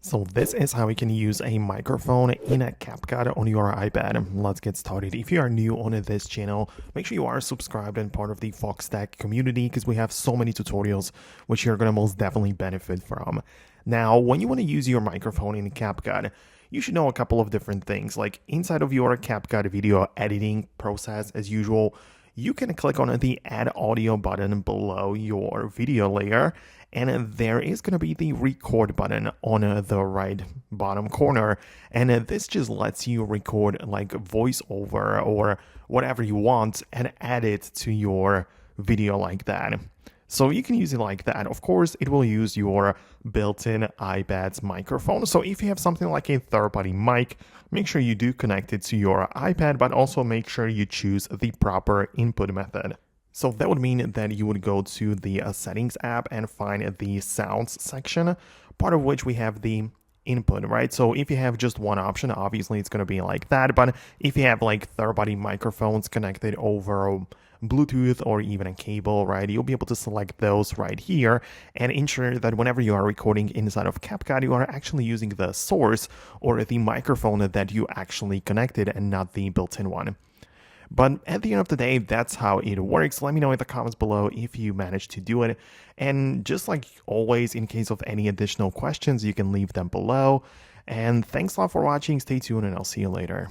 So this is how you can use a microphone in a Capcut on your iPad. Let's get started. If you are new on this channel, make sure you are subscribed and part of the Foxtecc community because we have so many tutorials which you're going to most definitely benefit from. Now, when you want to use your microphone in Capcut, you should know a couple of different things. Like inside of your Capcut video editing process, as usual, you can click on the Add Audio button below your video layer, and there is going to be the Record button on the right bottom corner, and this just lets you record like voiceover or whatever you want and add it to your video like that. So you can use it like that. Of course, it will use your built-in iPad's microphone. So if you have something like a third-party mic, make sure you do connect it to your iPad, but also make sure you choose the proper input method. So that would mean that you would go to the Settings app and find the Sounds section, part of which we have the input, right? So if you have just one option, obviously it's going to be like that. But if you have like third-party microphones connected over Bluetooth or even a cable, right, you'll be able to select those right here and ensure that whenever you are recording inside of Capcut, you are actually using the source or the microphone that you actually connected and not the built-in one. But at the end of the day, that's how it works. Let me know in the comments below if you managed to do it. And just like always, in case of any additional questions, you can leave them below. And thanks a lot for watching. Stay tuned and I'll see you later.